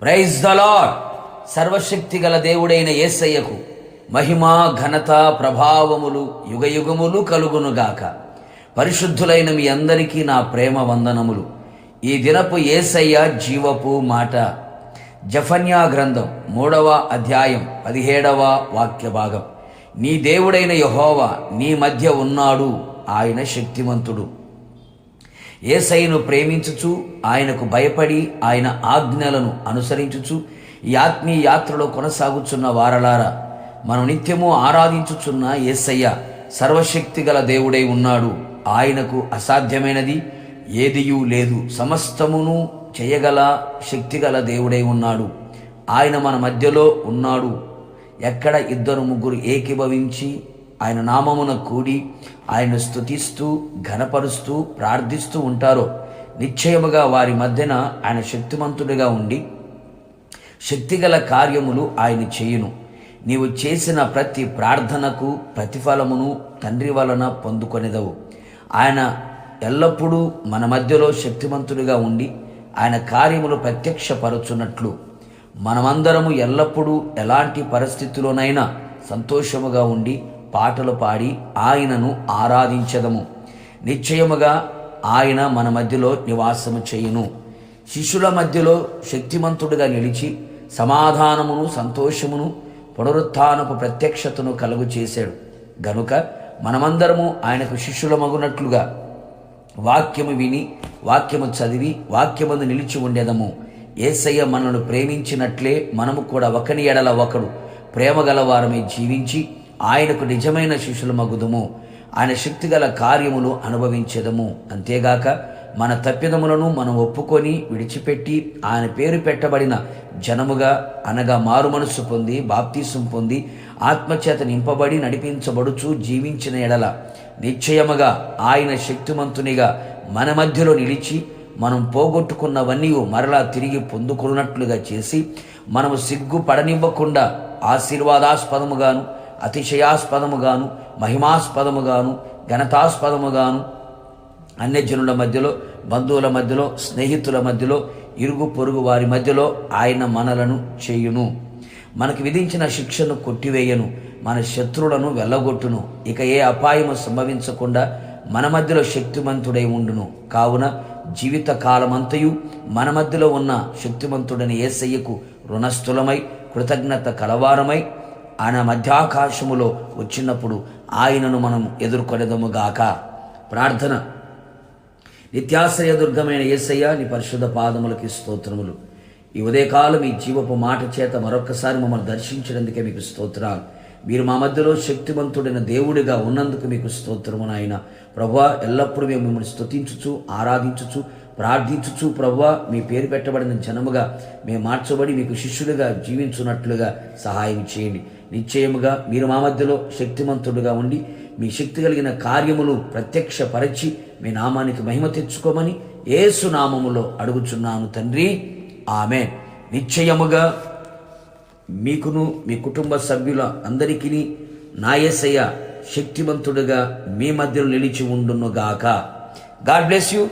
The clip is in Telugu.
Praise the lord. సర్వశక్తి గల దేవుడైన యేసయ్యకు మహిమ ఘనత ప్రభావములు యుగయుగములు కలుగునుగాక. పరిశుద్ధులైన మీ అందరికీ నా ప్రేమ వందనములు. ఈ దినపు యేసయ్య జీవపు మాట. జఫన్యా గ్రంథం 3వ అధ్యాయం 17వ వాక్య భాగం. నీ దేవుడైన యెహోవా నీ మధ్య ఉన్నాడు, ఆయన శక్తిమంతుడు. యేసయ్యను ప్రేమించుచు ఆయనకు భయపడి ఆయన ఆజ్ఞలను అనుసరించుచు ఈ ఆత్మీయ యాత్రలో కొనసాగుచున్న వారలారా, మనం నిత్యము ఆరాధించుచున్న యేసయ్య సర్వశక్తి గల దేవుడై ఉన్నాడు. ఆయనకు అసాధ్యమైనది ఏదియూ లేదు. సమస్తమును చేయగల శక్తిగల దేవుడై ఉన్నాడు. ఆయన మన మధ్యలో ఉన్నాడు. ఎక్కడ ఇద్దరు ముగ్గురు ఏకీభవించి ఆయన నామమున కూడి ఆయన స్తుతిస్తూ ఘనపరుస్తూ ప్రార్థిస్తూ ఉంటారో నిశ్చయముగా వారి మధ్యన ఆయన శక్తిమంతుడిగా ఉండి శక్తిగల కార్యములు ఆయన చేయును. నీవు చేసిన ప్రతి ప్రార్థనకు ప్రతిఫలమును తండ్రి వలన పొందుకొనిదవు. ఆయన ఎల్లప్పుడూ మన మధ్యలో శక్తిమంతుడిగా ఉండి ఆయన కార్యములు ప్రత్యక్షపరచున్నట్లు మనమందరము ఎల్లప్పుడూ ఎలాంటి పరిస్థితుల్లోనైనా సంతోషముగా ఉండి పాటలు పాడి ఆయనను ఆరాధించదము. నిశ్చయముగా ఆయన మన మధ్యలో నివాసము చేయును. శిష్యుల మధ్యలో శక్తిమంతుడిగా నిలిచి సమాధానమును సంతోషమును పునరుత్థానపు ప్రత్యక్షతను కలుగు చేశాడు. గనుక మనమందరము ఆయనకు శిష్యులమగునట్లుగా వాక్యము విని వాక్యము చదివి వాక్యమందు నిలిచి ఉండేదము. యేసయ్య మనల్ని ప్రేమించినట్లే మనము కూడా ఒకని ఎడల ఒకడు ప్రేమ గలవారమై జీవించి ఆయనకు నిజమైన శిష్యులమగుదుము. ఆయన శక్తిగల కార్యములు అనుభవించేదము. అంతేగాక మన తప్పిదములను మనం ఒప్పుకొని విడిచిపెట్టి ఆయన పేరు పెట్టబడిన జనముగా అనగా మారు మనస్సు పొంది బాప్తీసం పొంది ఆత్మచేత నింపబడి నడిపించబడుచు జీవించిన ఎడల నిశ్చయముగా ఆయన శక్తిమంతునిగా మన మధ్యలో నిలిచి మనం పోగొట్టుకున్నవన్నీ మరలా తిరిగి పొందుకున్నట్లుగా చేసి మనము సిగ్గుపడనివ్వకుండా ఆశీర్వాదాస్పదముగాను అతిశయాస్పదముగాను మహిమాస్పదముగాను ఘనతాస్పదముగాను అన్యజనుల మధ్యలో బంధువుల మధ్యలో స్నేహితుల మధ్యలో ఇరుగు పొరుగు వారి మధ్యలో ఆయన మనలను చేయును. మనకు విధించిన శిక్షను కొట్టివేయను. మన శత్రువులను వెళ్ళగొట్టును. ఇక ఏ అపాయము సంభవించకుండా మన మధ్యలో శక్తిమంతుడై ఉండును. కావున జీవిత కాలమంతయు మన మధ్యలో ఉన్న శక్తిమంతుడని యేసయ్యకు రుణస్థులమై కృతజ్ఞత కలవారమై ఆయన మధ్యాకాశములో వచ్చినప్పుడు ఆయనను మనం ఎదుర్కొనేదముగాక. ప్రార్థన. నిత్యాశ్రయ దుర్గమైన యేసయ్య, నీ పరిశుద్ధ పాదములకి స్తోత్రములు. ఈ ఉదయకాలం ఈ జీవపు మాట చేత మరొక్కసారి మమ్మల్ని దర్శించడానికి మీకు స్తోత్రాలు. మీరు మా మధ్యలో శక్తివంతుడైన దేవుడిగా ఉన్నందుకు మీకు స్తోత్రము నాయన. ప్రభువా, ఎల్లప్పుడూ మేము మిమ్మల్ని స్తుతించుచు ఆరాధించుచు ప్రార్థించుచు ప్రభువా, మీ పేరు పెట్టబడిన జనముగా మేము మార్చబడి మీకు శిష్యులుగా జీవించున్నట్లుగా సహాయం చేయండి. నిశ్చయముగా మీరు మా మధ్యలో శక్తిమంతుడుగా ఉండి మీ శక్తి కలిగిన కార్యములు ప్రత్యక్షపరచి మీ నామానికి మహిమ తెచ్చుకోమని యేసు నామములో అడుగుచున్నాను తండ్రి, ఆమేన్. నిశ్చయముగా మీకును మీ కుటుంబ సభ్యుల అందరికీ నా యేసయ్య శక్తిమంతుడుగా మీ మధ్యలో నిలిచి ఉండునుగాక. God bless you.